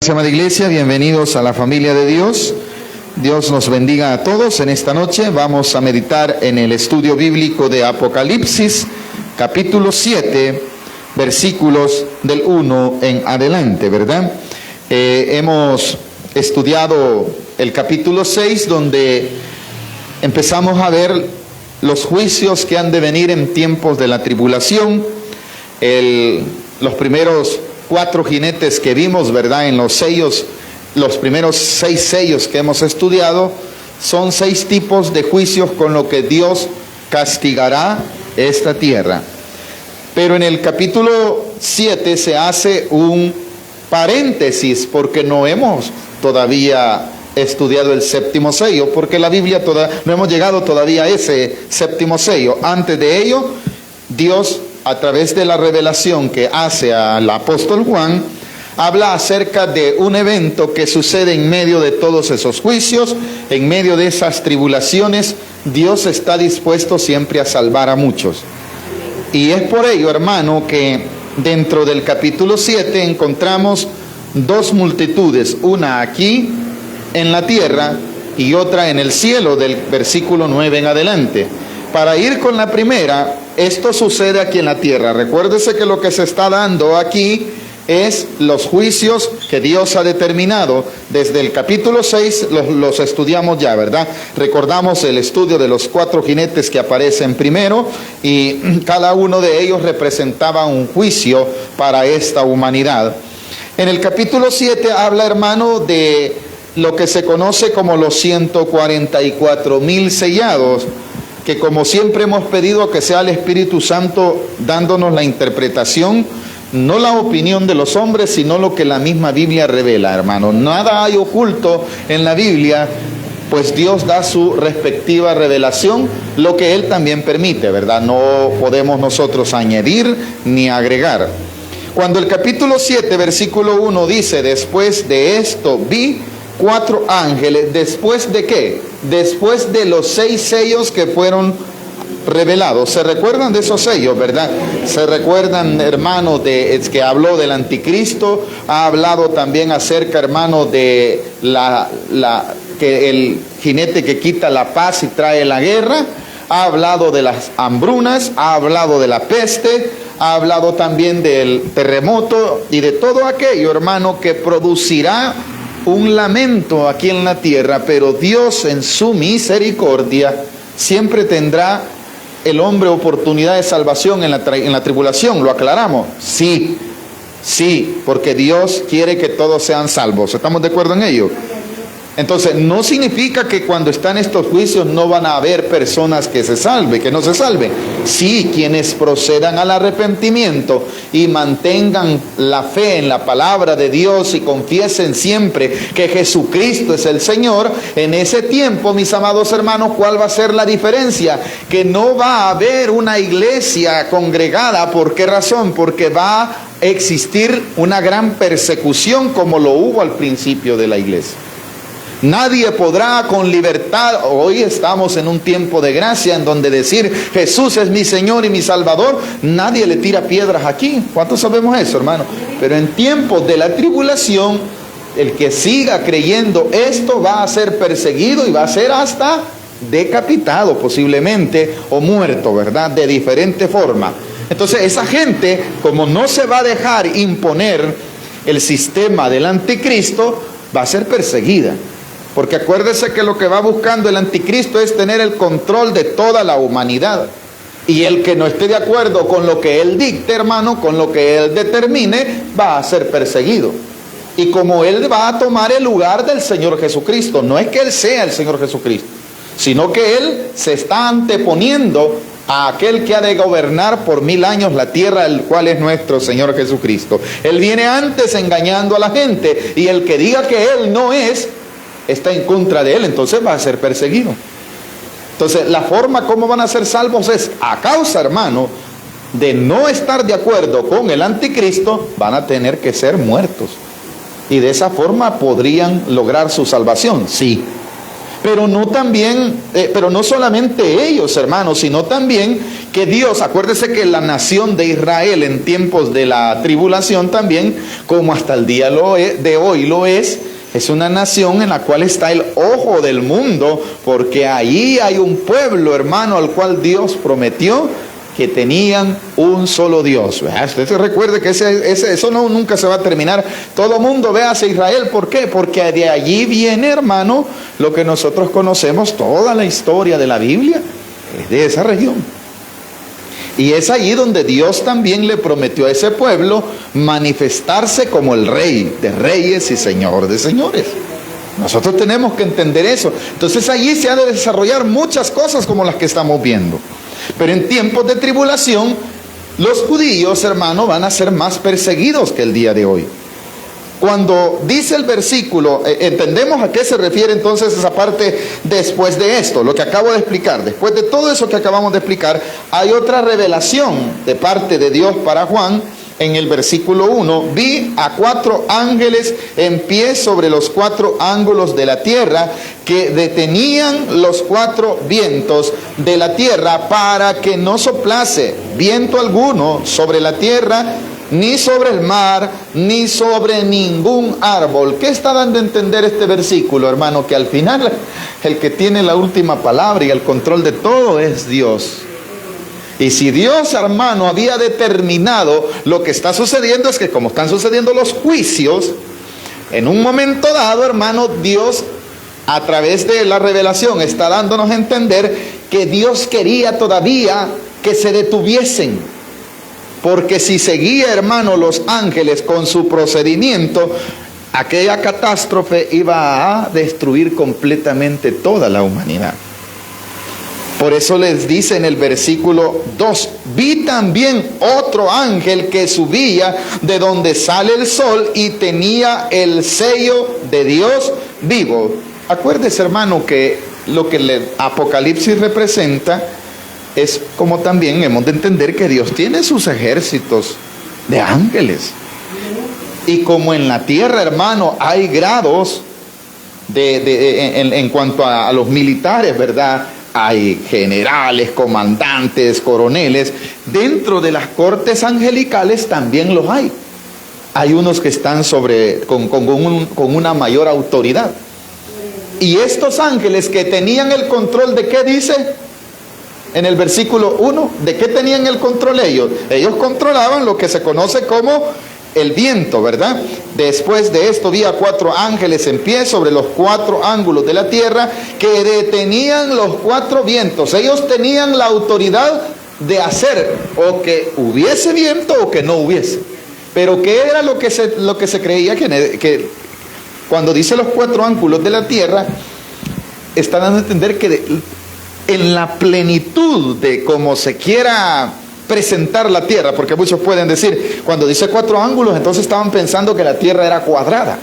Amada Iglesia, bienvenidos a la familia de Dios. Dios nos bendiga a todos. En esta noche vamos a meditar en el estudio bíblico de Apocalipsis, capítulo 7, versículos del 1 en adelante, ¿verdad? Hemos estudiado el capítulo 6, donde empezamos a ver los juicios que han de venir en tiempos de la tribulación. Los primeros 4 jinetes que vimos, ¿verdad? En los sellos, los primeros 6 sellos que hemos estudiado, son 6 tipos de juicios con lo que Dios castigará esta tierra. Pero en el capítulo 7 se hace un paréntesis, porque no hemos todavía estudiado el séptimo sello, porque la Biblia no hemos llegado todavía a ese séptimo sello. Antes de ello, Dios, a través de la revelación que hace al apóstol Juan, habla acerca de un evento que sucede en medio de todos esos juicios, en medio de esas tribulaciones. Dios está dispuesto siempre a salvar a muchos. Y es por ello, hermano, que dentro del capítulo 7 encontramos 2 multitudes, una aquí en la tierra y otra en el cielo, del versículo 9 en adelante. Para ir con la primera, esto sucede aquí en la tierra. Recuérdese que lo que se está dando aquí es los juicios que Dios ha determinado. Desde el capítulo 6 los estudiamos ya, ¿verdad? Recordamos el estudio de los 4 jinetes que aparecen primero, y cada uno de ellos representaba un juicio para esta humanidad. En el capítulo 7 habla, hermano, de lo que se conoce como los 144,000 sellados, que como siempre hemos pedido que sea el Espíritu Santo dándonos la interpretación, no la opinión de los hombres, sino lo que la misma Biblia revela, hermano. Nada hay oculto en la Biblia, pues Dios da su respectiva revelación, lo que Él también permite, ¿verdad? No podemos nosotros añadir ni agregar. Cuando el capítulo 7, versículo 1 dice: después de esto vi 4 ángeles. ¿Después de qué? Después de los 6 sellos que fueron revelados. ¿Se recuerdan de esos sellos, verdad? ¿Se recuerdan, hermano, que habló del anticristo? Ha hablado también acerca, hermano, de que el jinete que quita la paz y trae la guerra. Ha hablado de las hambrunas, ha hablado de la peste, ha hablado también del terremoto y de todo aquello, hermano, que producirá un lamento aquí en la tierra. Pero Dios, en su misericordia, siempre tendrá el hombre oportunidad de salvación en la tribulación. ¿Lo aclaramos? Sí, porque Dios quiere que todos sean salvos. ¿Estamos de acuerdo en ello? Entonces, no significa que cuando están estos juicios no van a haber personas que no se salven. Sí, quienes procedan al arrepentimiento y mantengan la fe en la palabra de Dios y confiesen siempre que Jesucristo es el Señor, en ese tiempo, mis amados hermanos, ¿cuál va a ser la diferencia? Que no va a haber una iglesia congregada. ¿Por qué razón? Porque va a existir una gran persecución, como lo hubo al principio de la iglesia. Nadie podrá con libertad. Hoy estamos en un tiempo de gracia en donde decir Jesús es mi Señor y mi Salvador, nadie le tira piedras aquí. ¿Cuántos sabemos eso, hermano? Pero en tiempos de la tribulación, el que siga creyendo esto va a ser perseguido y va a ser hasta decapitado posiblemente, o muerto, ¿verdad? De diferente forma. Entonces esa gente, como no se va a dejar imponer el sistema del anticristo, va a ser perseguida. Porque acuérdese que lo que va buscando el anticristo es tener el control de toda la humanidad. Y el que no esté de acuerdo con lo que él dicte, hermano, con lo que él determine, va a ser perseguido. Y como él va a tomar el lugar del Señor Jesucristo, no es que él sea el Señor Jesucristo, sino que él se está anteponiendo a aquel que ha de gobernar por 1000 años la tierra, el cual es nuestro Señor Jesucristo. Él viene antes engañando a la gente, y el que diga que él no es, está en contra de él, entonces va a ser perseguido. Entonces la forma como van a ser salvos es a causa, hermano, de no estar de acuerdo con el anticristo. Van a tener que ser muertos, y de esa forma podrían lograr su salvación, sí. Pero no solamente ellos, hermanos, sino también que Dios, acuérdese que la nación de Israel en tiempos de la tribulación también, como hasta el día de hoy lo es una nación en la cual está el ojo del mundo, porque ahí hay un pueblo, hermano, al cual Dios prometió que tenían un solo Dios. Usted se recuerde que eso nunca se va a terminar. Todo mundo ve hacia Israel. ¿Por qué? Porque de allí viene, hermano, lo que nosotros conocemos, toda la historia de la Biblia, es de esa región. Y es allí donde Dios también le prometió a ese pueblo manifestarse como el Rey de reyes y Señor de señores. Nosotros tenemos que entender eso. Entonces allí se han de desarrollar muchas cosas como las que estamos viendo. Pero en tiempos de tribulación, los judíos, hermano, van a ser más perseguidos que el día de hoy. Cuando dice el versículo, entendemos a qué se refiere entonces esa parte después de esto, lo que acabo de explicar. Después de todo eso que acabamos de explicar, hay otra revelación de parte de Dios para Juan. En el versículo 1, vi a 4 ángeles en pie sobre los 4 ángulos de la tierra, que detenían los 4 vientos de la tierra para que no soplase viento alguno sobre la tierra, ni sobre el mar, ni sobre ningún árbol. ¿Qué está dando a entender este versículo, hermano? Que al final el que tiene la última palabra y el control de todo es Dios. Y si Dios, hermano, había determinado lo que está sucediendo, es que como están sucediendo los juicios, en un momento dado, hermano, Dios, a través de la revelación, está dándonos a entender que Dios quería todavía que se detuviesen. Porque si seguía, hermano, los ángeles con su procedimiento, aquella catástrofe iba a destruir completamente toda la humanidad. Por eso les dice en el versículo 2, vi también otro ángel que subía de donde sale el sol y tenía el sello de Dios vivo. Acuérdese, hermano, que lo que el Apocalipsis representa es como también hemos de entender que Dios tiene sus ejércitos de ángeles. Y como en la tierra, hermano, hay grados en cuanto a los militares, ¿verdad? Hay generales, comandantes, coroneles. Dentro de las cortes angelicales también los hay. Hay unos que están con una mayor autoridad. Y estos ángeles que tenían el control, ¿de qué dice? En el versículo 1, ¿de qué tenían el control ellos? Ellos controlaban lo que se conoce como el viento, ¿verdad? Después de esto vi a 4 ángeles en pie sobre los 4 ángulos de la tierra, que detenían los 4 vientos. Ellos tenían la autoridad de hacer o que hubiese viento o que no hubiese. Pero ¿qué era lo que se creía? Que cuando dice los 4 ángulos de la tierra, está dando a entender que en la plenitud de cómo se quiera presentar la tierra, porque muchos pueden decir, cuando dice 4 ángulos, entonces estaban pensando que la tierra era cuadrada.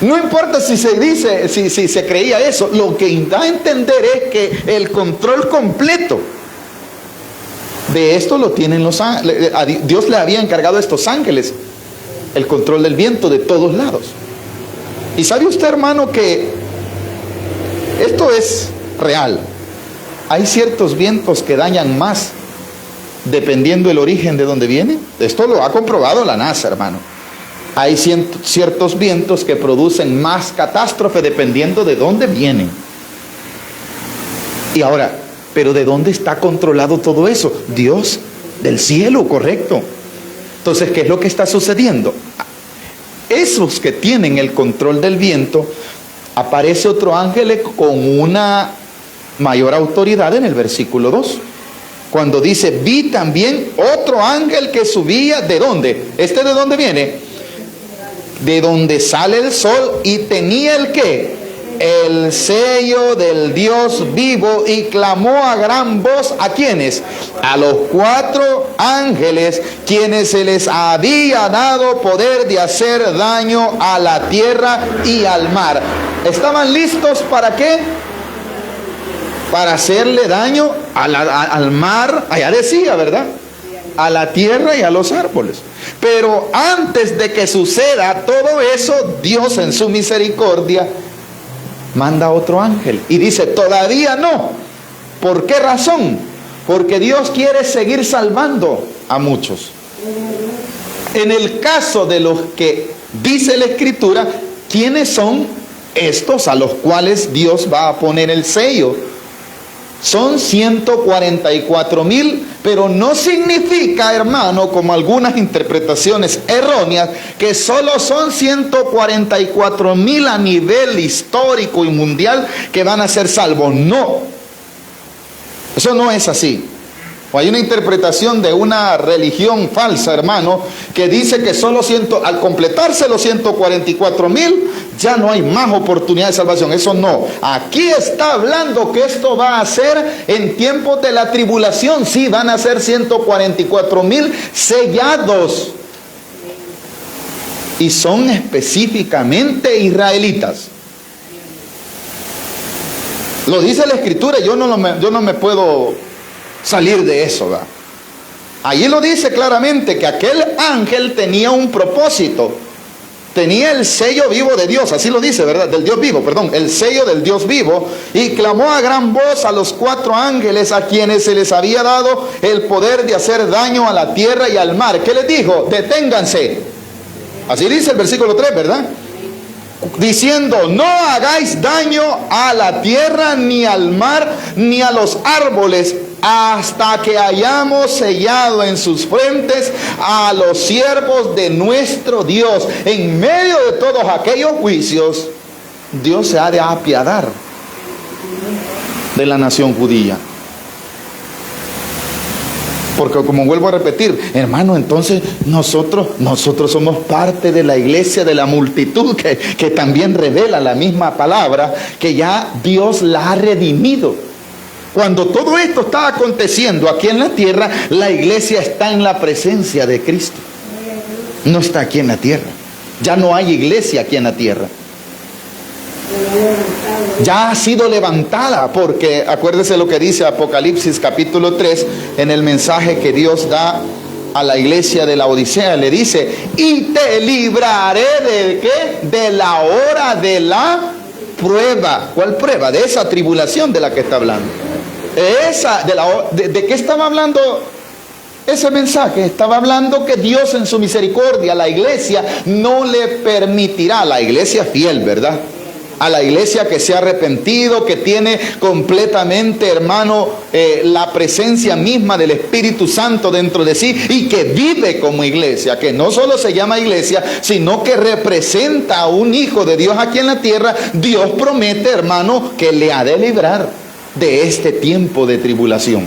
No importa si se dice, si se creía eso, lo que da a entender es que el control completo de esto lo tienen los ángeles. Dios le había encargado a estos ángeles el control del viento de todos lados. Y sabe usted, hermano, que esto es real. Hay ciertos vientos que dañan más dependiendo del origen de donde vienen. Esto lo ha comprobado la NASA, hermano. Hay ciertos vientos que producen más catástrofe dependiendo de dónde vienen. Y ahora, ¿pero de dónde está controlado todo eso? Dios, del cielo, correcto. Entonces, ¿qué es lo que está sucediendo? Esos que tienen el control del viento, aparece otro ángel con una mayor autoridad en el versículo 2. Cuando dice, vi también otro ángel que subía, ¿de dónde? ¿Este de dónde viene? De donde sale el sol, y tenía el ¿qué? El sello del Dios vivo, y clamó a gran voz, ¿a quiénes? A los 4 ángeles, quienes se les había dado poder de hacer daño a la tierra y al mar. ¿Estaban listos para qué? Para hacerle daño al mar, allá decía, ¿verdad? A la tierra y a los árboles. Pero antes de que suceda todo eso, Dios en su misericordia manda otro ángel y dice, todavía no. ¿Por qué razón? porque Dios quiere seguir salvando a muchos. En el caso de los que dice la Escritura, ¿quiénes son estos a los cuales Dios va a poner el sello? Son 144,000, pero no significa, hermano, como algunas interpretaciones erróneas, que solo son 144,000 a nivel histórico y mundial que van a ser salvos. No, eso no es así. O hay una interpretación de una religión falsa, hermano, que dice que solo al completarse los 144,000, ya no hay más oportunidad de salvación. Eso no. Aquí está hablando que esto va a ser en tiempos de la tribulación. Sí, van a ser 144,000 sellados. Y son específicamente israelitas. Lo dice la Escritura, yo no me puedo salir de eso, ¿verdad? Allí lo dice claramente que aquel ángel tenía un propósito, tenía el sello vivo de Dios, así lo dice, ¿verdad? Del Dios vivo, perdón, el sello del Dios vivo, y clamó a gran voz a los 4 ángeles a quienes se les había dado el poder de hacer daño a la tierra y al mar. ¿Qué les dijo? Deténganse. Así dice el versículo 3, ¿verdad? Diciendo, no hagáis daño a la tierra, ni al mar, ni a los árboles, hasta que hayamos sellado en sus frentes a los siervos de nuestro Dios. En medio de todos aquellos juicios, Dios se ha de apiadar de la nación judía. Porque como vuelvo a repetir, hermano, entonces nosotros somos parte de la iglesia de la multitud que también revela la misma palabra, que ya Dios la ha redimido. Cuando todo esto está aconteciendo aquí en la tierra, la iglesia está en la presencia de Cristo. No está aquí en la tierra. Ya no hay iglesia aquí en la tierra. Ya ha sido levantada, porque acuérdese lo que dice Apocalipsis capítulo 3 en el mensaje que Dios da a la iglesia de la Odisea. Le dice, y te libraré ¿de qué? De la hora de la prueba. ¿Cuál prueba? De esa tribulación de la que está hablando. ¿De qué estaba hablando ese mensaje? Estaba hablando que Dios en su misericordia a la iglesia no le permitirá, a la iglesia fiel, ¿verdad? A la iglesia que se ha arrepentido, que tiene completamente, hermano, la presencia misma del Espíritu Santo dentro de sí y que vive como iglesia, que no solo se llama iglesia, sino que representa a un hijo de Dios aquí en la tierra. Dios promete, hermano, que le ha de librar de este tiempo de tribulación.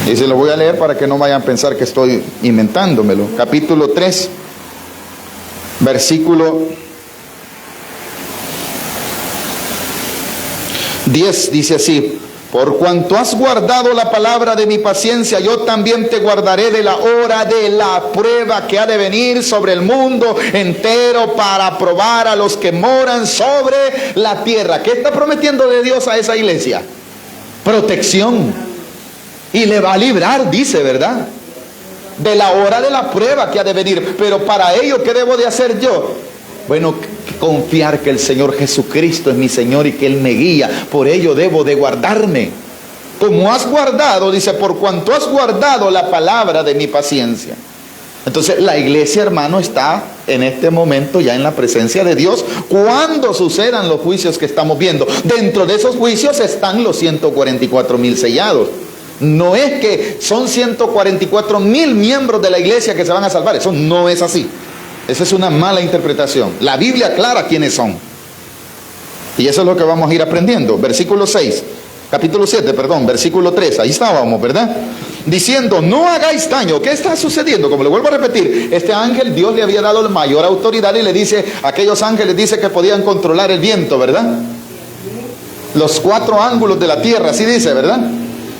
Y se lo voy a leer para que no vayan a pensar que estoy inventándomelo. Capítulo 3, versículo 10 dice así: por cuanto has guardado la palabra de mi paciencia, yo también te guardaré de la hora de la prueba que ha de venir sobre el mundo entero para probar a los que moran sobre la tierra. ¿Qué está prometiendo de Dios a esa iglesia? Protección. Y le va a librar, dice, ¿verdad? De la hora de la prueba que ha de venir. Pero para ello, ¿qué debo de hacer yo? Bueno, confiar que el Señor Jesucristo es mi Señor y que Él me guía. Por ello debo de guardarme. Como has guardado, dice, por cuanto has guardado la palabra de mi paciencia. Entonces la iglesia, hermano, está en este momento ya en la presencia de Dios cuando sucedan los juicios que estamos viendo. Dentro de esos juicios están los 144,000 sellados. No es que son 144,000 miembros de la iglesia que se van a salvar. Eso no es así. Esa es una mala interpretación. La Biblia aclara quiénes son. Y eso es lo que vamos a ir aprendiendo. Versículo 6, capítulo 7, perdón, versículo 3. Ahí estábamos, ¿verdad? Diciendo, no hagáis daño. ¿Qué está sucediendo? Como le vuelvo a repetir, este ángel, Dios le había dado mayor autoridad y le dice, aquellos ángeles dice que podían controlar el viento, ¿verdad? Los 4 ángulos de la tierra, así dice, ¿verdad?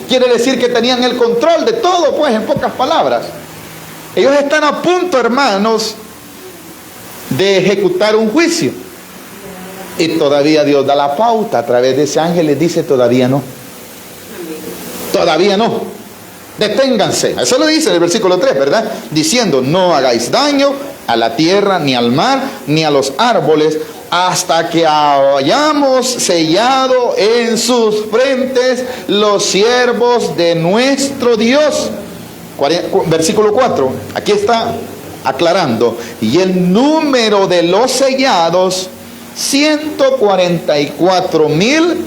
Quiere decir que tenían el control de todo, pues, en pocas palabras. Ellos están a punto, hermanos, de ejecutar un juicio. Y todavía Dios da la pauta a través de ese ángel, les dice, todavía no. Todavía no. Deténganse. Eso lo dice en el versículo 3, ¿verdad? Diciendo, no hagáis daño a la tierra, ni al mar, ni a los árboles, hasta que hayamos sellado en sus frentes los siervos de nuestro Dios. Versículo 4, aquí está aclarando, y el número de los sellados, 144,000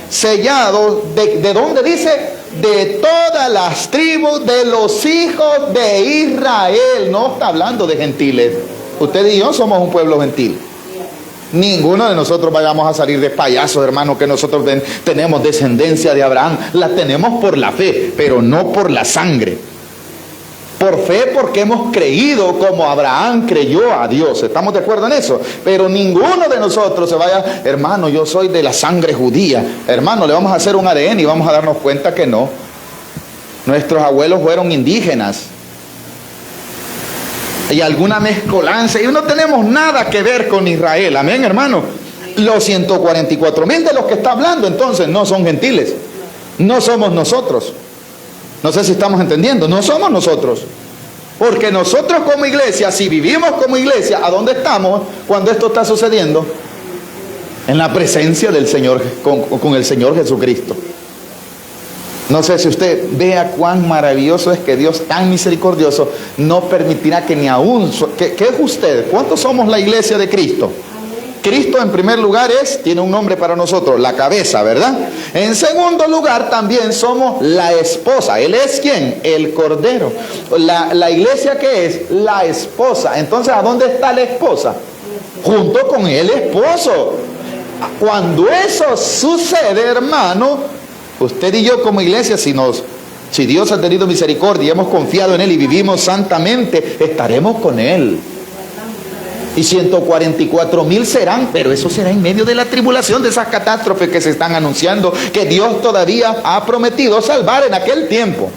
sellados, ¿de dónde dice? De todas las tribus de los hijos de Israel. No está hablando de gentiles. Usted y yo somos un pueblo gentil. Ninguno de nosotros vayamos a salir de payasos, hermano, que nosotros tenemos descendencia de Abraham. La tenemos por la fe, pero no por la sangre. Por fe, porque hemos creído como Abraham creyó a Dios. ¿Estamos de acuerdo en eso? Pero ninguno de nosotros se vaya, hermano, yo soy de la sangre judía. Hermano, le vamos a hacer un ADN y vamos a darnos cuenta que no. Nuestros abuelos fueron indígenas. Y alguna mezcolanza. Y no tenemos nada que ver con Israel. Amén, hermano. Los 144,000 de los que está hablando, entonces, no son gentiles. No somos nosotros. No sé si estamos entendiendo, no somos nosotros. Porque nosotros como iglesia, si vivimos como iglesia, ¿a dónde estamos cuando esto está sucediendo? En la presencia del Señor, con el Señor Jesucristo. No sé si usted vea cuán maravilloso es que Dios, tan misericordioso, no permitirá que ni aún... ¿Qué es usted? ¿Cuántos somos la iglesia de Cristo? Cristo en primer lugar tiene un nombre para nosotros, la cabeza, ¿verdad? En segundo lugar también somos la esposa. ¿Él es quién? El Cordero. La iglesia, ¿qué es? La esposa. Entonces, ¿a dónde está la esposa? Junto con el esposo. Cuando eso sucede, hermano, usted y yo como iglesia, si Dios ha tenido misericordia y hemos confiado en Él y vivimos santamente, estaremos con Él. Y 144,000 serán, pero eso será en medio de la tribulación, de esas catástrofes que se están anunciando, que Dios todavía ha prometido salvar en aquel tiempo.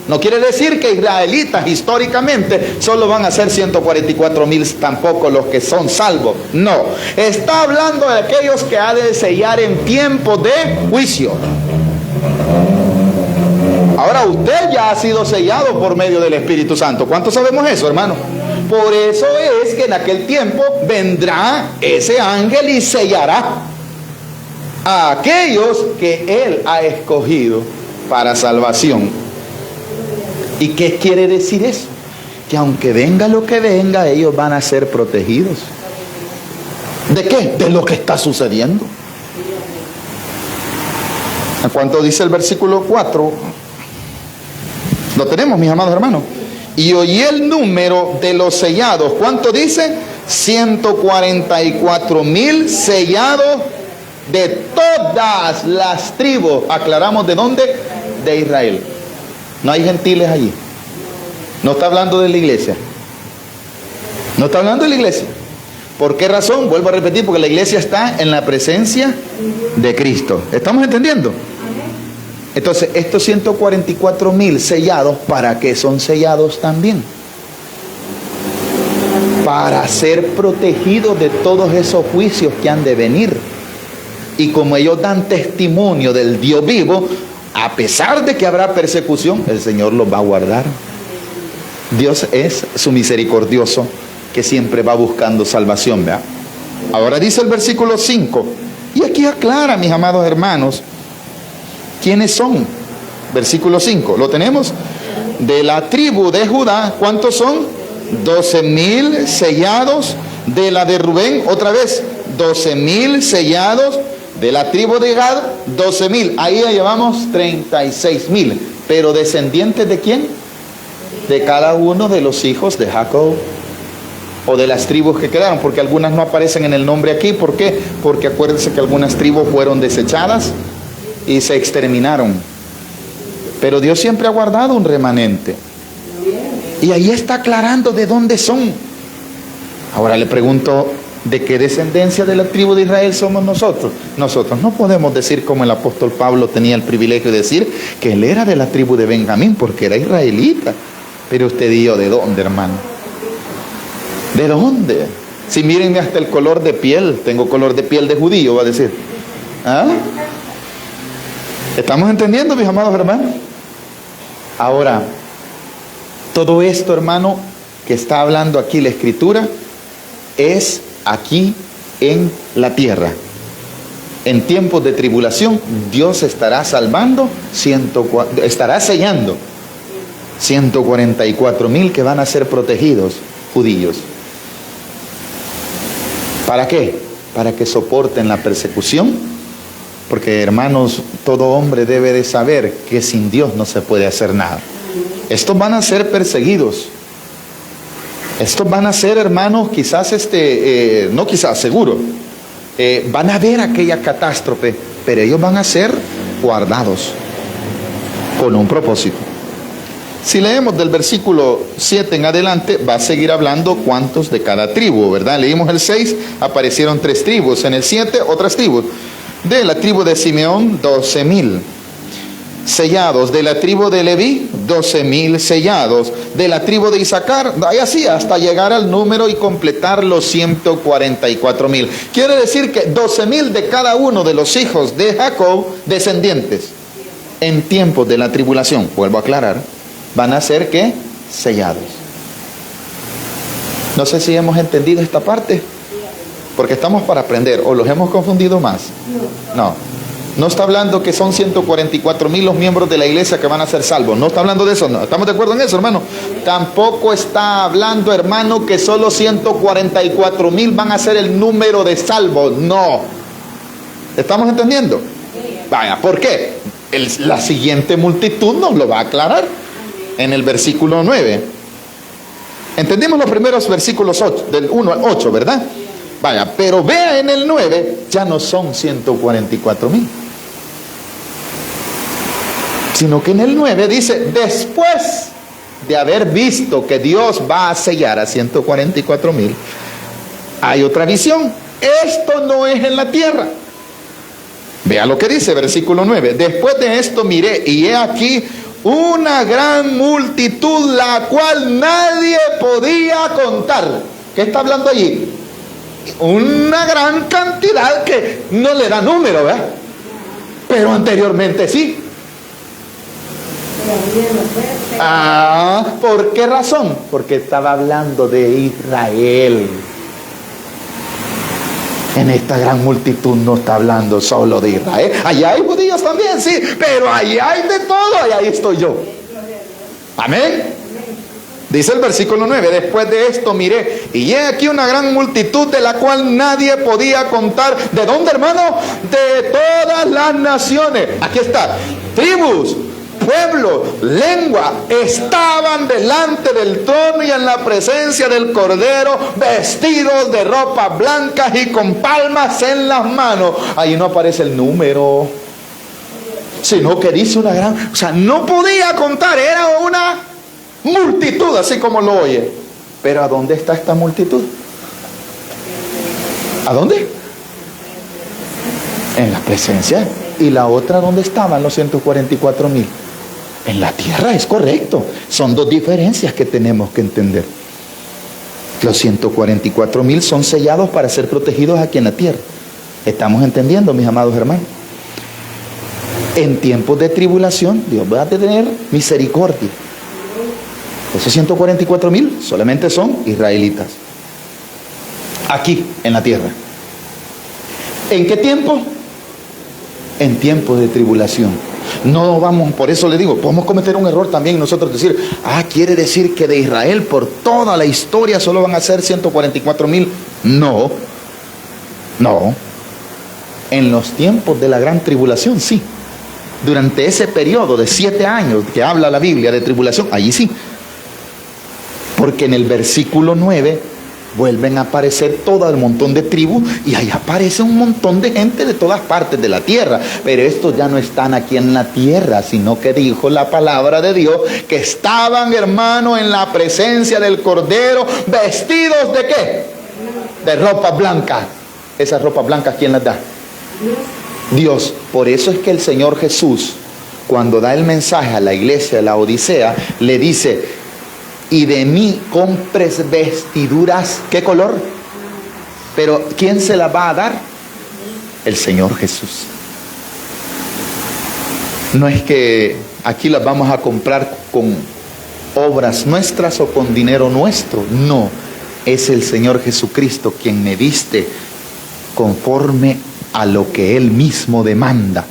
No quiere decir que israelitas históricamente solo van a ser 144,000 tampoco los que son salvos. No, está hablando de aquellos que ha de sellar en tiempo de juicio. Ahora usted ya ha sido sellado por medio del Espíritu Santo. ¿Cuántos sabemos eso, hermano? Por eso es que en aquel tiempo vendrá ese ángel y sellará a aquellos que Él ha escogido para salvación. ¿Y qué quiere decir eso? Que aunque venga lo que venga, ellos van a ser protegidos. ¿De qué? De lo que está sucediendo. ¿A cuánto dice el versículo 4? Lo tenemos, mis amados hermanos. Y oí el número de los sellados. ¿Cuánto dice? 144,000 sellados de todas las tribus. Aclaramos de dónde. De Israel. No hay gentiles allí. No está hablando de la iglesia. No está hablando de la iglesia. ¿Por qué razón? Vuelvo a repetir, porque la iglesia está en la presencia de Cristo. ¿Estamos entendiendo? Entonces, estos 144,000 sellados, ¿para qué son sellados también? Para ser protegidos de todos esos juicios que han de venir. Y como ellos dan testimonio del Dios vivo, a pesar de que habrá persecución, el Señor los va a guardar. Dios es su misericordioso, que siempre va buscando salvación, ¿verdad? Ahora dice el versículo 5, y aquí aclara, mis amados hermanos, ¿quiénes son? Versículo 5, ¿lo tenemos? De la tribu de Judá, ¿cuántos son? 12,000 sellados. De la de Rubén, otra vez, 12,000 sellados. De la tribu de Gad, 12,000. Ahí ya llevamos 36,000. Pero descendientes ¿de quién? De cada uno de los hijos de Jacob, o de las tribus que quedaron, porque algunas no aparecen en el nombre aquí. ¿Por qué? Porque acuérdense que algunas tribus fueron desechadas y se exterminaron, pero Dios siempre ha guardado un remanente, y ahí está aclarando de dónde son. Ahora le pregunto, ¿de qué descendencia de la tribu de Israel somos nosotros? Nosotros no podemos decir como el apóstol Pablo tenía el privilegio de decir que él era de la tribu de Benjamín porque era israelita. Pero usted y yo, ¿de dónde, hermano? ¿De dónde? Si mírenme hasta el color de piel, tengo color de piel de judío, va a decir. ¿Ah? ¿Estamos entendiendo, mis amados hermanos? Ahora, todo esto, hermano, que está hablando aquí la Escritura, es aquí en la tierra. En tiempos de tribulación, Dios estará salvando, estará sellando 144,000 que van a ser protegidos, judíos. ¿Para qué? Para que soporten la persecución, porque hermanos, todo hombre debe de saber que sin Dios no se puede hacer nada. Estos van a ser perseguidos. Estos van a ser, hermanos, quizás no quizás, seguro, van a ver aquella catástrofe, pero ellos van a ser guardados con un propósito. Si leemos del versículo 7 en adelante, va a seguir hablando cuántos de cada tribu, ¿verdad? Leímos el 6, aparecieron 3 tribus. En el 7, otras tribus. De la tribu de Simeón, 12,000 sellados. De la tribu de Leví, 12,000 sellados. De la tribu de Isaacar, y así hasta llegar al número y completar los 144,000. Quiere decir que 12,000 de cada uno de los hijos de Jacob, descendientes, en tiempos de la tribulación, vuelvo a aclarar, van a ser, ¿qué? Sellados. No sé si hemos entendido esta parte, porque estamos para aprender, o los hemos confundido más. No está hablando que son 144,000 los miembros de la iglesia que van a ser salvos. No está hablando de eso, no. ¿Estamos de acuerdo en eso, hermano? Tampoco está hablando, hermano, que solo 144,000 van a ser el número de salvos. No. ¿Estamos entendiendo? Vaya, ¿por qué? La siguiente multitud nos lo va a aclarar en el versículo 9. Entendimos los primeros versículos 8, del 1 al 8, ¿verdad? Vaya, pero vea en el 9, ya no son 144,000. Sino que en el 9 dice, después de haber visto que Dios va a sellar a 144,000, hay otra visión. Esto no es en la tierra. Vea lo que dice, versículo 9. Después de esto miré, y he aquí una gran multitud, la cual nadie podía contar. ¿Qué está hablando allí? Una gran cantidad que no le da número, ¿verdad? Pero anteriormente sí. ¿Por qué razón? Porque estaba hablando de Israel. En esta gran multitud no está hablando solo de Israel. Allá hay judíos también, sí, pero allá hay de todo, y ahí estoy yo. Amén. Dice el versículo 9, después de esto miré, y he aquí una gran multitud de la cual nadie podía contar. ¿De dónde, hermano? De todas las naciones. Aquí está. Tribus, pueblo, lengua, estaban delante del trono y en la presencia del Cordero, vestidos de ropas blancas y con palmas en las manos. Ahí no aparece el número, sino que dice una gran, o sea, no podía contar, era una multitud, así como lo oye. Pero ¿a dónde está esta multitud? ¿A dónde? En la presencia. ¿Y la otra dónde estaban los 144,000? En la tierra, es correcto. Son dos diferencias que tenemos que entender. Los 144,000 son sellados para ser protegidos aquí en la tierra. ¿Estamos entendiendo, mis amados hermanos? En tiempos de tribulación, Dios va a tener misericordia. Esos 144,000 solamente son israelitas. Aquí, en la tierra. ¿En qué tiempo? En tiempos de tribulación. No vamos, por eso le digo, podemos cometer un error también nosotros decir, quiere decir que de Israel por toda la historia solo van a ser 144,000. No. En los tiempos de la gran tribulación, sí. Durante ese periodo de 7 años que habla la Biblia de tribulación, allí sí. Porque en el versículo 9 vuelven a aparecer todo el montón de tribus, y ahí aparece un montón de gente de todas partes de la tierra. Pero estos ya no están aquí en la tierra, sino que dijo la palabra de Dios que estaban, hermano, en la presencia del Cordero, vestidos ¿de qué? De ropa blanca. Esas ropas blancas, ¿quién las da? Dios. Por eso es que el Señor Jesús, cuando da el mensaje a la iglesia de la Odisea, le dice, y de mí compres vestiduras, ¿qué color? Pero ¿quién se las va a dar? El Señor Jesús. No es que aquí las vamos a comprar con obras nuestras o con dinero nuestro. No, es el Señor Jesucristo quien me viste conforme a lo que Él mismo demanda.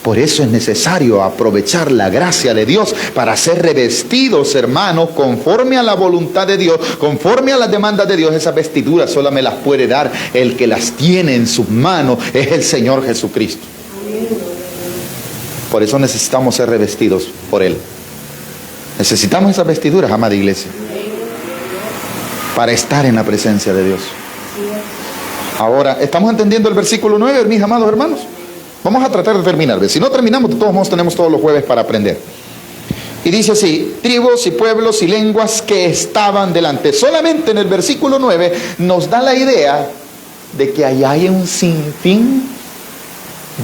Por eso es necesario aprovechar la gracia de Dios para ser revestidos, hermanos, conforme a la voluntad de Dios, conforme a las demandas de Dios. Esas vestiduras solo me las puede dar el que las tiene en sus manos, es el Señor Jesucristo. Por eso necesitamos ser revestidos por Él. Necesitamos esas vestiduras, amada iglesia, para estar en la presencia de Dios. Ahora, ¿estamos entendiendo el versículo 9, mis amados hermanos? Vamos a tratar de terminar. Si no terminamos, de todos modos tenemos todos los jueves para aprender. Y dice así: tribus y pueblos y lenguas que estaban delante. Solamente en el versículo 9 nos da la idea de que allá hay un sinfín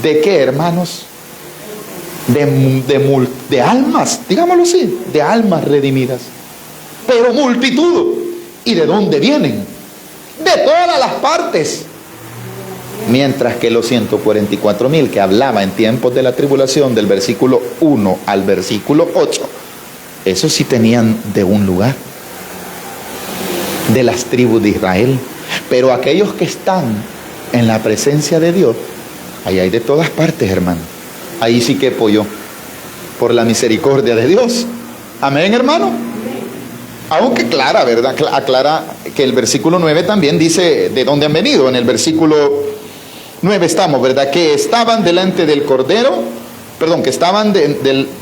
de ¿qué, hermanos? De almas, digámoslo así, de almas redimidas. Pero multitud. ¿Y de dónde vienen? De todas las partes. Mientras que los 144,000 que hablaba en tiempos de la tribulación, del versículo 1 al versículo 8, esos sí tenían de un lugar, de las tribus de Israel. Pero aquellos que están en la presencia de Dios, ahí hay de todas partes, hermano. Ahí sí que apoyó por la misericordia de Dios. Amén, hermano. Aunque aclara, ¿verdad? Aclara que el versículo 9 también dice de dónde han venido. En el versículo 9 estamos, ¿verdad? Que estaban delante del Cordero, que estaban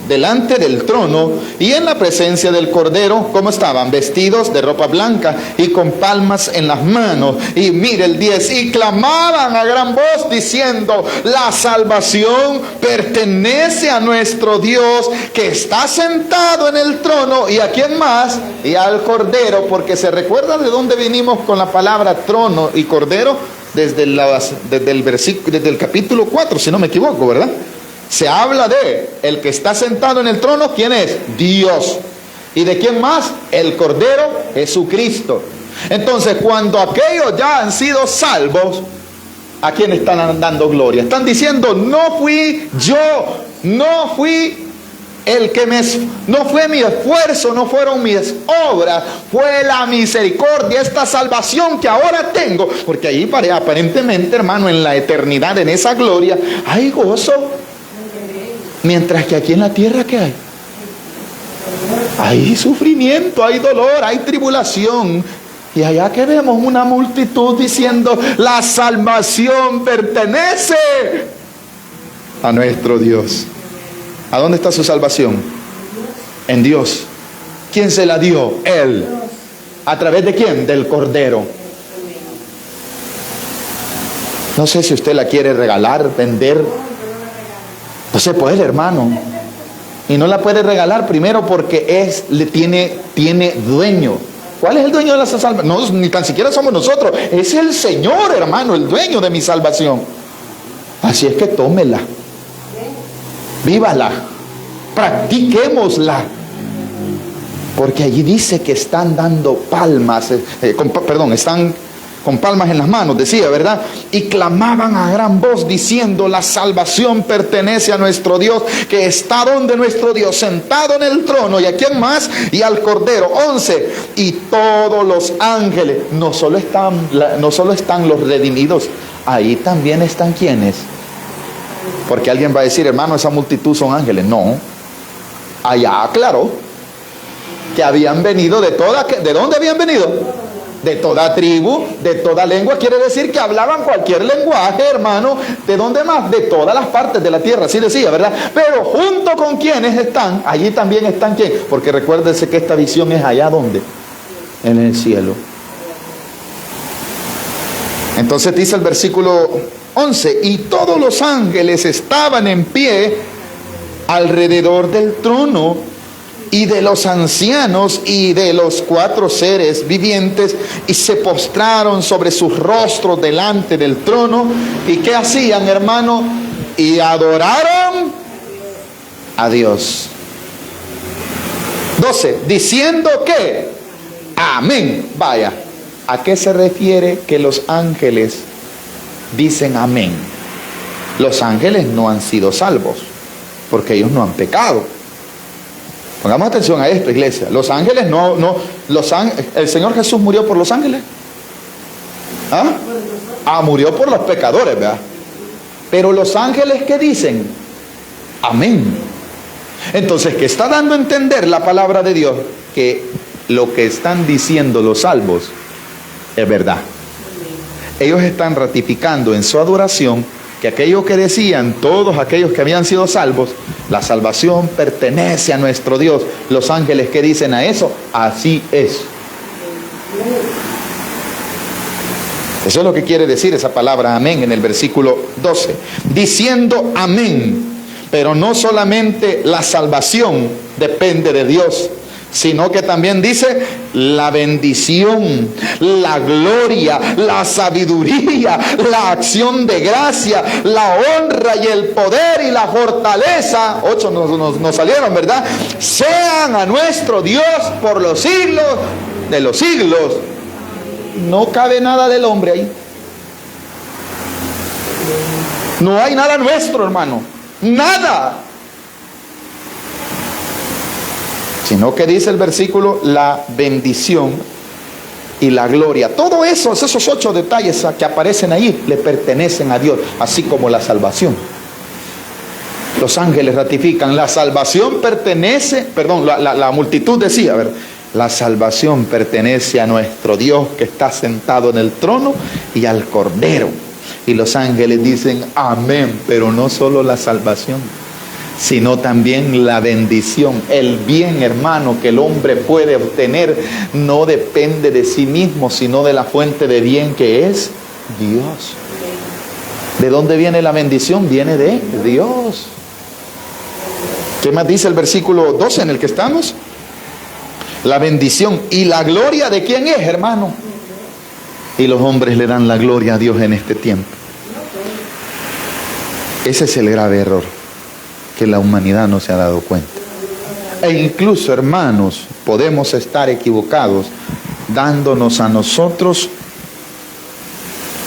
delante del trono y en la presencia del Cordero. ¿Cómo estaban? Vestidos de ropa blanca y con palmas en las manos. Y mire el 10, y clamaban a gran voz diciendo: la salvación pertenece a nuestro Dios que está sentado en el trono. ¿Y a quién más? Y al Cordero. Porque se recuerda de dónde vinimos con la palabra trono y Cordero, desde el capítulo 4, si no me equivoco, ¿verdad? Se habla de el que está sentado en el trono. ¿Quién es? Dios. ¿Y de quién más? El Cordero, Jesucristo. Entonces, cuando aquellos ya han sido salvos, ¿a quién están dando gloria? Están diciendo: no fui yo, no fui no fue mi esfuerzo, no fueron mis obras, fue la misericordia, esta salvación que ahora tengo. Porque ahí aparentemente, hermano, en la eternidad, en esa gloria, hay gozo. Mientras que aquí en la tierra, ¿qué hay? Hay sufrimiento, hay dolor, hay tribulación. Y allá que vemos una multitud diciendo: la salvación pertenece a nuestro Dios. ¿A dónde está su salvación? En Dios. ¿Quién se la dio? Él. ¿A través de quién? Del Cordero. No sé si usted la quiere regalar, vender. No se puede, hermano. Y no la puede regalar, primero porque tiene dueño. ¿Cuál es el dueño de la salvación? No, ni tan siquiera somos nosotros. Es el Señor, hermano, el dueño de mi salvación. Así es que tómela. Vívala. Practiquémosla. Porque allí dice que están dando palmas. Están con palmas en las manos, decía, ¿verdad? Y clamaban a gran voz diciendo: la salvación pertenece a nuestro Dios que está donde nuestro Dios, sentado en el trono. ¿Y a quién más? Y al Cordero. 11. Y todos los ángeles. No solo están los redimidos, ahí también están ¿quiénes? Porque alguien va a decir: hermano, esa multitud son ángeles. No. Allá aclaró que habían venido ¿de dónde habían venido? De toda tribu, de toda lengua. Quiere decir que hablaban cualquier lenguaje, hermano. ¿De dónde más? De todas las partes de la tierra, así decía, ¿verdad? Pero junto con quienes están, allí también están ¿quién? Porque recuérdense que esta visión es allá donde, en el cielo. Entonces dice el versículo 11: y todos los ángeles estaban en pie alrededor del trono y de los ancianos y de los 4 seres vivientes, y se postraron sobre sus rostros delante del trono. ¿Y qué hacían, hermano? Y adoraron a Dios. 12. Diciendo que amén. Vaya, ¿a qué se refiere que los ángeles dicen amén? Los ángeles no han sido salvos, porque ellos no han pecado. Pongamos atención a esto, iglesia. Los ángeles el Señor Jesús murió por los ángeles. ¿Ah? Murió por los pecadores, ¿verdad? Pero los ángeles, ¿qué dicen? Amén. Entonces, ¿qué está dando a entender la palabra de Dios? Que lo que están diciendo los salvos es verdad. Ellos están ratificando en su adoración que aquello que decían todos aquellos que habían sido salvos, la salvación pertenece a nuestro Dios. Los ángeles, ¿qué dicen a eso? Así es. Eso es lo que quiere decir esa palabra amén en el versículo 12. Diciendo amén. Pero no solamente la salvación depende de Dios, sino que también dice la bendición, la gloria, la sabiduría, la acción de gracia, la honra y el poder y la fortaleza. 8 nos salieron, ¿verdad? Sean a nuestro Dios por los siglos de los siglos. No cabe nada del hombre ahí. No hay nada nuestro, hermano. Nada. Sino que dice el versículo, la bendición y la gloria. Todo eso, esos 8 detalles que aparecen ahí, le pertenecen a Dios, así como la salvación. Los ángeles ratifican, la salvación pertenece, la multitud decía, ¿verdad? La salvación pertenece a nuestro Dios que está sentado en el trono y al Cordero. Y los ángeles dicen amén, pero no solo la salvación, sino también la bendición. El bien, hermano, que el hombre puede obtener no depende de sí mismo, sino de la fuente de bien que es Dios. ¿De dónde viene la bendición? Viene de Dios. ¿Qué más dice el versículo 12 en el que estamos? La bendición y la gloria, ¿de quién es, hermano? Y los hombres le dan la gloria a Dios en este tiempo. Ese es el grave error, que la humanidad no se ha dado cuenta. E incluso, hermanos, podemos estar equivocados dándonos a nosotros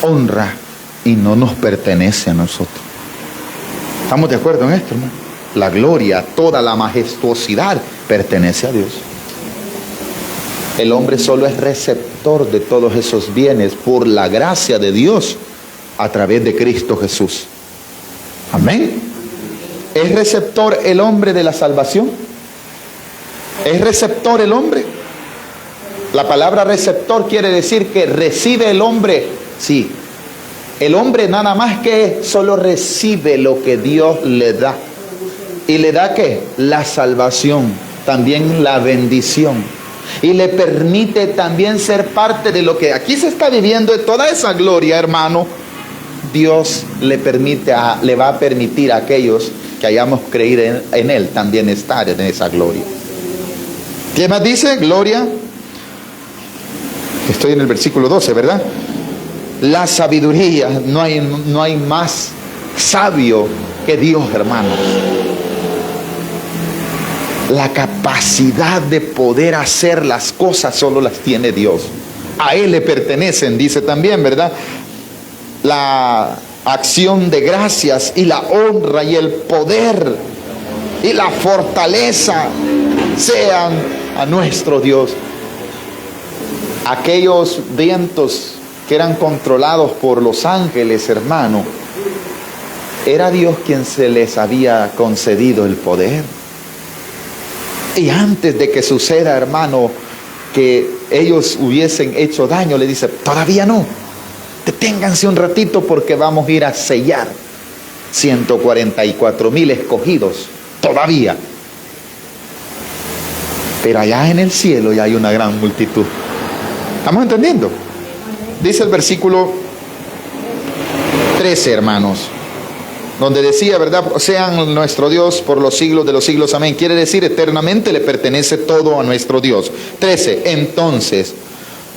honra y no nos pertenece a nosotros. ¿Estamos de acuerdo en esto, hermano? La gloria, toda la majestuosidad pertenece a Dios. El hombre solo es receptor de todos esos bienes por la gracia de Dios a través de Cristo Jesús. Amén. ¿Es receptor el hombre de la salvación? ¿Es receptor el hombre? La palabra receptor quiere decir que recibe el hombre. Sí. El hombre nada más que solo recibe lo que Dios le da. ¿Y le da qué? La salvación, también la bendición. Y le permite también ser parte de lo que aquí se está viviendo, de toda esa gloria, hermano. Dios le va a permitir a aquellos que hayamos creído en Él también estar en esa gloria. ¿Qué más dice? Gloria. Estoy en el versículo 12, ¿verdad? La sabiduría. No hay más sabio que Dios, hermanos. La capacidad de poder hacer las cosas solo las tiene Dios. A Él le pertenecen, dice también, ¿verdad? La acción de gracias y la honra y el poder y la fortaleza sean a nuestro Dios. Aquellos vientos que eran controlados por los ángeles, hermano, era Dios quien se les había concedido el poder. Y antes de que suceda, hermano, que ellos hubiesen hecho daño, le dice, todavía no, deténganse un ratito porque vamos a ir a sellar 144,000 escogidos, todavía. Pero allá en el cielo ya hay una gran multitud. ¿Estamos entendiendo? Dice el versículo 13, hermanos, donde decía, ¿verdad? Sean nuestro Dios por los siglos de los siglos, amén. Quiere decir, eternamente le pertenece todo a nuestro Dios. 13, entonces,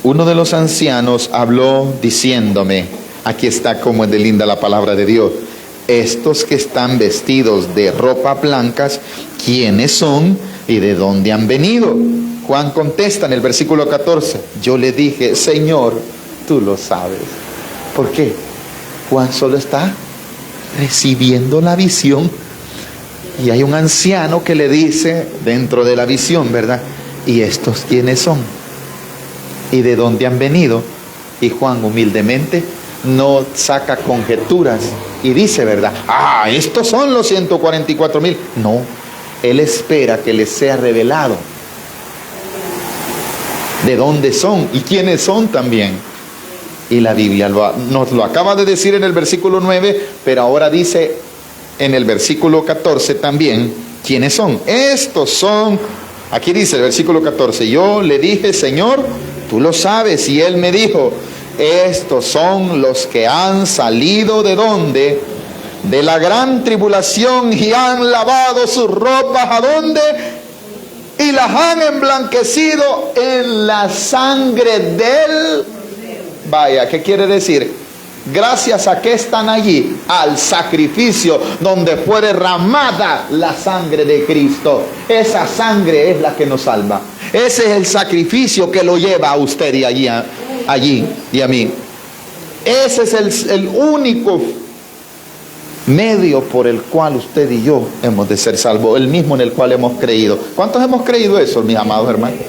uno de los ancianos habló diciéndome, aquí está como es de linda la palabra de Dios, estos que están vestidos de ropas blancas, ¿quiénes son y de dónde han venido? Juan contesta en el versículo 14, yo le dije, Señor, tú lo sabes. ¿Por qué? Juan solo está recibiendo la visión y hay un anciano que le dice dentro de la visión, ¿verdad? ¿Y estos quiénes son? ¿Y de dónde han venido? Y Juan humildemente no saca conjeturas y dice, ¿verdad? Estos son los 144,000. No, él espera que les sea revelado de dónde son y quiénes son también. Y la Biblia nos lo acaba de decir en el versículo 9, pero ahora dice en el versículo 14 también quiénes son. Estos son, aquí dice el versículo 14, yo le dije, Señor, tú lo sabes. Y él me dijo, estos son los que han salido ¿de dónde? De la gran tribulación, y han lavado sus ropas ¿a dónde? Y las han emblanquecido en la sangre del... Vaya, ¿qué quiere decir? Gracias a que están allí, al sacrificio donde fue derramada la sangre de Cristo. Esa sangre es la que nos salva. Ese es el sacrificio que lo lleva a usted y allí y a mí. Ese es el único medio por el cual usted y yo hemos de ser salvos, el mismo en el cual hemos creído. ¿Cuántos hemos creído eso, mis amados hermanos?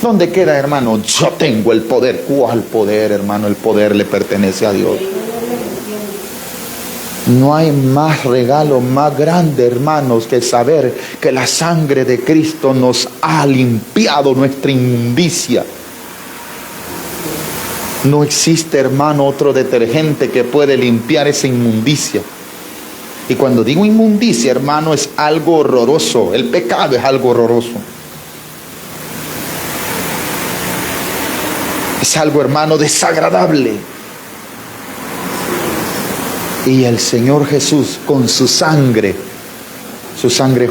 ¿Dónde queda, hermano? Yo tengo el poder. ¿Cuál poder, hermano? El poder le pertenece a Dios. No hay más regalo más grande, hermanos, que saber que la sangre de Cristo nos ha limpiado nuestra inmundicia. No existe, hermano, otro detergente que puede limpiar esa inmundicia. Y cuando digo inmundicia, hermano, es algo horroroso. El pecado es algo horroroso. Es algo, hermano, desagradable. Y el Señor Jesús, con su sangre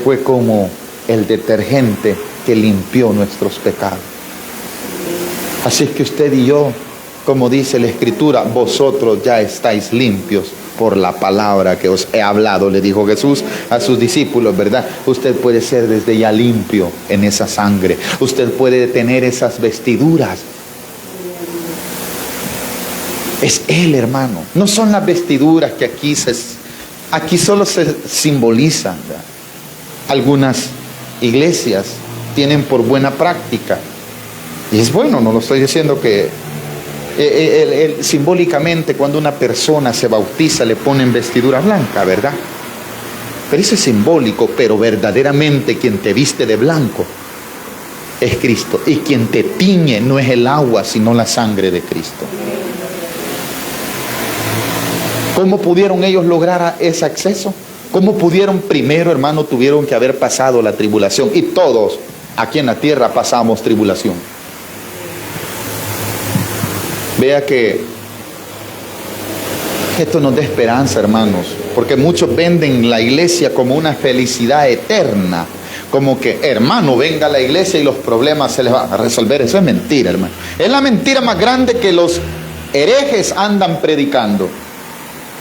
fue como el detergente que limpió nuestros pecados. Así es que usted y yo, como dice la Escritura, vosotros ya estáis limpios por la palabra que os he hablado, le dijo Jesús a sus discípulos, ¿verdad? Usted puede ser desde ya limpio en esa sangre. Usted puede tener esas vestiduras. Es Él, hermano. No son las vestiduras que aquí solo se simbolizan, ¿verdad? Algunas iglesias tienen por buena práctica, y es bueno, no lo estoy diciendo que simbólicamente cuando una persona se bautiza le ponen vestidura blanca, ¿verdad? Pero eso es simbólico, pero verdaderamente quien te viste de blanco es Cristo, y quien te tiñe no es el agua sino la sangre de Cristo. ¿Cómo pudieron ellos lograr ese acceso? ¿Cómo pudieron? Primero, hermano, tuvieron que haber pasado la tribulación, y todos aquí en la tierra pasamos tribulación. Vea que esto nos da esperanza, hermanos, porque muchos venden la iglesia como una felicidad eterna, como que, hermano, venga a la iglesia y los problemas se les van a resolver. Eso es mentira, hermano. Es la mentira más grande que los herejes andan predicando.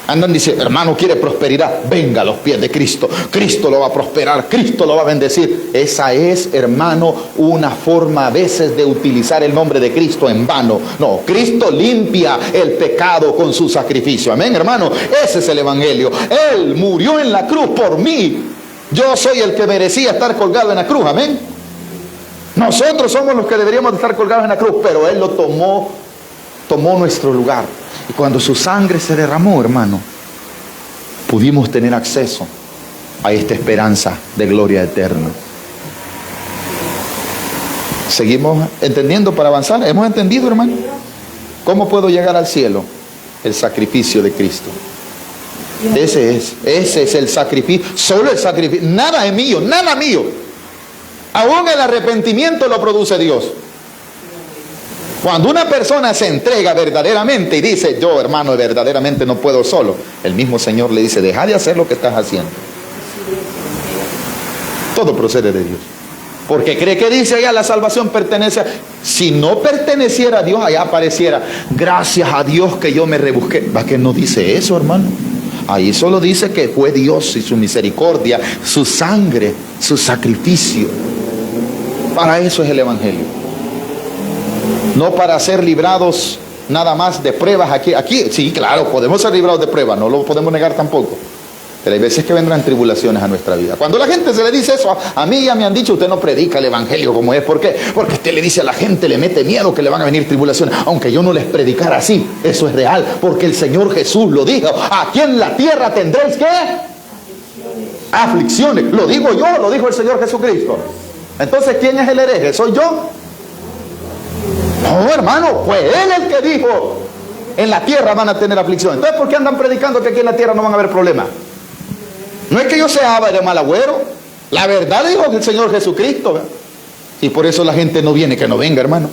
Andan diciendo, hermano, quiere prosperidad, venga a los pies de Cristo. Cristo lo va a prosperar, Cristo lo va a bendecir. Esa es, hermano, una forma a veces de utilizar el nombre de Cristo en vano. No, Cristo limpia el pecado con su sacrificio. Amén, hermano. Ese es el evangelio. Él murió en la cruz por mí. Yo soy el que merecía estar colgado en la cruz. Amén. Nosotros somos los que deberíamos estar colgados en la cruz, pero Él lo tomó nuestro lugar. Y cuando su sangre se derramó, hermano, pudimos tener acceso a esta esperanza de gloria eterna. ¿Seguimos entendiendo para avanzar? ¿Hemos entendido, hermano? ¿Cómo puedo llegar al cielo? El sacrificio de Cristo. Ese es el sacrificio, solo el sacrificio. Nada es mío, nada mío. Aún el arrepentimiento lo produce Dios. Cuando una persona se entrega verdaderamente y dice, yo, hermano, verdaderamente no puedo solo, el mismo Señor le dice, deja de hacer lo que estás haciendo. Todo procede de Dios. Porque cree que dice allá la salvación pertenece a... Si no perteneciera a Dios, allá apareciera, gracias a Dios que yo me rebusqué. ¿Va que no dice eso, hermano? Ahí solo dice que fue Dios y su misericordia, su sangre, su sacrificio. Para eso es el evangelio. No para ser librados nada más de pruebas aquí. Sí, claro, podemos ser librados de pruebas, no lo podemos negar tampoco. Pero hay veces que vendrán tribulaciones a nuestra vida. Cuando la gente se le dice eso, a mí ya me han dicho, usted no predica el evangelio como es. ¿Por qué? Porque usted le dice a la gente, le mete miedo que le van a venir tribulaciones. Aunque yo no les predicara así, eso es real. Porque el Señor Jesús lo dijo. Aquí en la tierra tendréis ¿qué? Aflicciones. Lo digo yo, lo dijo el Señor Jesucristo. Entonces, ¿quién es el hereje? ¿Soy yo? No, hermano, fue Él el que dijo, en la tierra van a tener aflicción. Entonces, ¿por qué andan predicando que aquí en la tierra no van a haber problemas? No es que yo sea de mal agüero. La verdad dijo el Señor Jesucristo, ¿verdad? Y por eso la gente no viene, que no venga, hermano.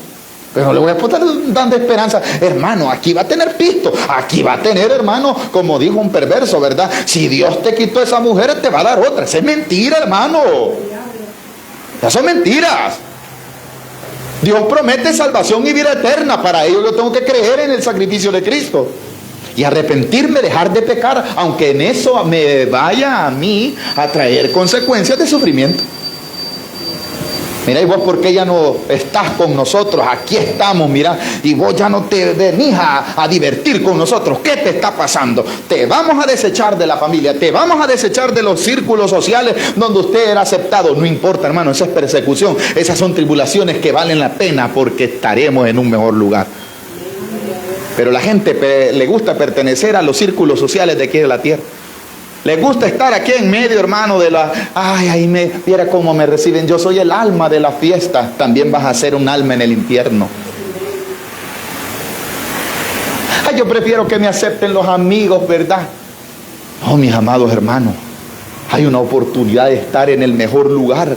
Pero le voy a estar dando esperanza. Hermano, aquí va a tener pisto. Aquí va a tener, hermano, como dijo un perverso, ¿verdad? Si Dios te quitó esa mujer, te va a dar otra. Esa es mentira, hermano. Esas son mentiras. Dios promete salvación y vida eterna. Para ello yo tengo que creer en el sacrificio de Cristo y arrepentirme, dejar de pecar, aunque en eso me vaya a mí a traer consecuencias de sufrimiento. Mira, y vos, ¿por qué ya no estás con nosotros? Aquí estamos, mira, y vos ya no te venís a divertir con nosotros. ¿Qué te está pasando? Te vamos a desechar de la familia, te vamos a desechar de los círculos sociales donde usted era aceptado. No importa, hermano, esa es persecución. Esas son tribulaciones que valen la pena porque estaremos en un mejor lugar. Pero la gente le gusta pertenecer a los círculos sociales de aquí de la tierra. Le gusta estar aquí en medio, hermano, de la... Ay, ahí viera cómo me reciben. Yo soy el alma de la fiesta. También vas a ser un alma en el infierno. Ay, yo prefiero que me acepten los amigos, ¿verdad? Oh, mis amados hermanos, hay una oportunidad de estar en el mejor lugar,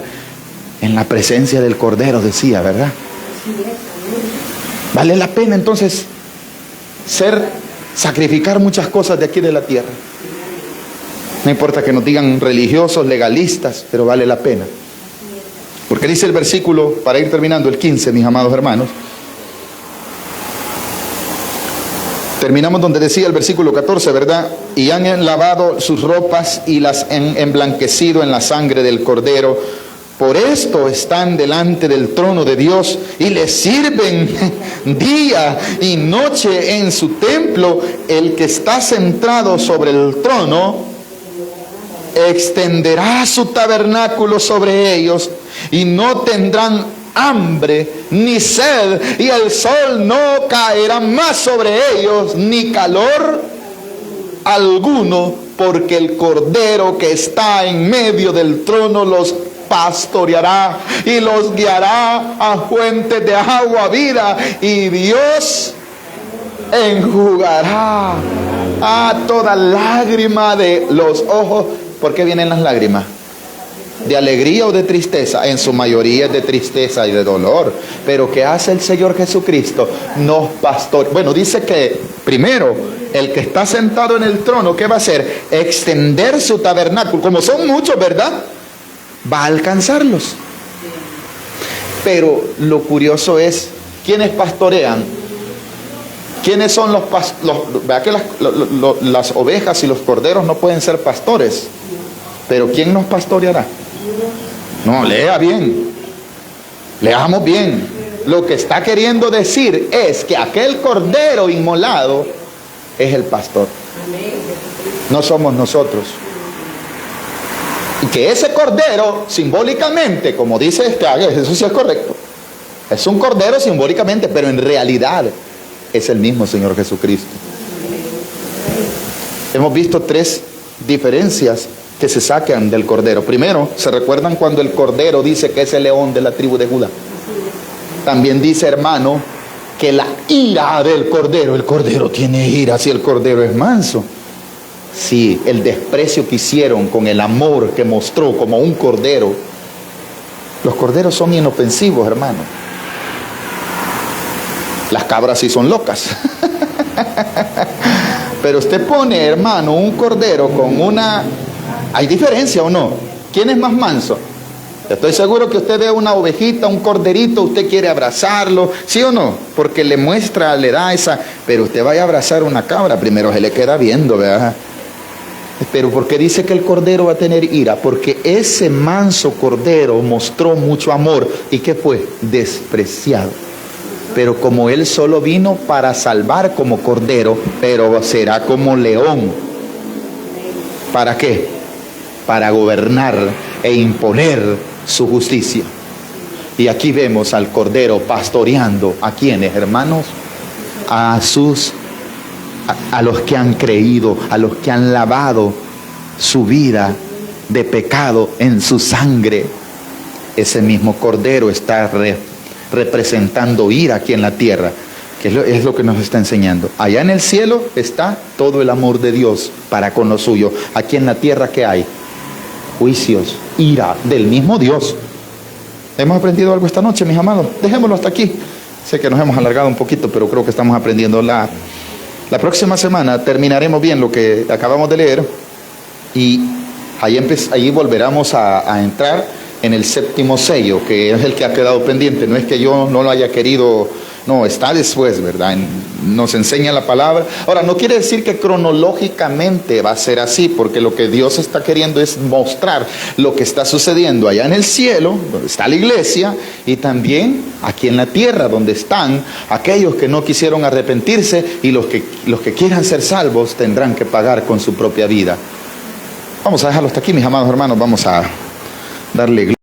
en la presencia del Cordero, decía, ¿verdad? Vale la pena entonces sacrificar muchas cosas de aquí de la tierra. No importa que nos digan religiosos, legalistas, pero vale la pena. Porque dice el versículo, para ir terminando, el 15, mis amados hermanos. Terminamos donde decía el versículo 14, ¿verdad? Y han lavado sus ropas y las han emblanquecido en la sangre del Cordero. Por esto están delante del trono de Dios y le sirven día y noche en su templo. El que está sentado sobre el trono extenderá su tabernáculo sobre ellos y no tendrán hambre ni sed, y el sol no caerá más sobre ellos ni calor alguno, porque el Cordero que está en medio del trono los pastoreará y los guiará a fuentes de agua vida, y Dios enjugará a toda lágrima de los ojos. ¿Por qué vienen las lágrimas? ¿De alegría o de tristeza? En su mayoría es de tristeza y de dolor. Pero ¿qué hace el Señor Jesucristo? Nos pastorea. Bueno, dice que primero, el que está sentado en el trono, ¿qué va a hacer? Extender su tabernáculo. Como son muchos, ¿verdad? Va a alcanzarlos. Pero lo curioso es, ¿quiénes pastorean? ¿Quiénes son los pastores? Vea que las ovejas y los corderos no pueden ser pastores. Pero ¿quién nos pastoreará? No, lea bien. Leamos bien. Lo que está queriendo decir es que aquel cordero inmolado es el pastor. No somos nosotros. Y que ese cordero simbólicamente, como dice eso sí es correcto, es un cordero simbólicamente, pero en realidad es el mismo Señor Jesucristo. Hemos visto tres diferencias que se sacan del Cordero. Primero, ¿se recuerdan cuando el Cordero dice que es el león de la tribu de Judá? También dice, hermano, que la ira del Cordero, el Cordero tiene ira si el Cordero es manso. Sí, el desprecio que hicieron con el amor que mostró como un Cordero. Los corderos son inofensivos, hermano. Las cabras sí son locas. Pero usted pone, hermano, un cordero con una... ¿Hay diferencia o no? ¿Quién es más manso? Estoy seguro que usted ve una ovejita, un corderito, usted quiere abrazarlo, ¿sí o no? Porque le muestra, le da esa... Pero usted vaya a abrazar una cabra, primero se le queda viendo, ¿verdad? Pero ¿por qué dice que el cordero va a tener ira? Porque ese manso cordero mostró mucho amor. ¿Y qué fue? Despreciado. Pero como él solo vino para salvar como cordero, pero será como león. ¿Para qué? Para gobernar e imponer su justicia. Y aquí vemos al Cordero pastoreando. ¿A quiénes, hermanos? A los que han creído, a los que han lavado su vida de pecado en su sangre. Ese mismo Cordero está representando ir aquí en la tierra, que es lo que nos está enseñando. Allá en el cielo está todo el amor de Dios para con lo suyo. Aquí en la tierra, ¿qué hay? Juicios, ira del mismo Dios. ¿Hemos aprendido algo esta noche, mis amados? Dejémoslo hasta aquí. Sé que nos hemos alargado un poquito, pero creo que estamos aprendiendo. La próxima semana terminaremos bien lo que acabamos de leer, y ahí volveremos a entrar en el séptimo sello, que es el que ha quedado pendiente. No es que yo no lo haya querido, no, está después, ¿verdad? Nos enseña la palabra. Ahora, no quiere decir que cronológicamente va a ser así, porque lo que Dios está queriendo es mostrar lo que está sucediendo allá en el cielo, donde está la iglesia, y también aquí en la tierra, donde están aquellos que no quisieron arrepentirse, y los que quieran ser salvos tendrán que pagar con su propia vida. Vamos a dejarlo hasta aquí, mis amados hermanos. Vamos a darle gloria.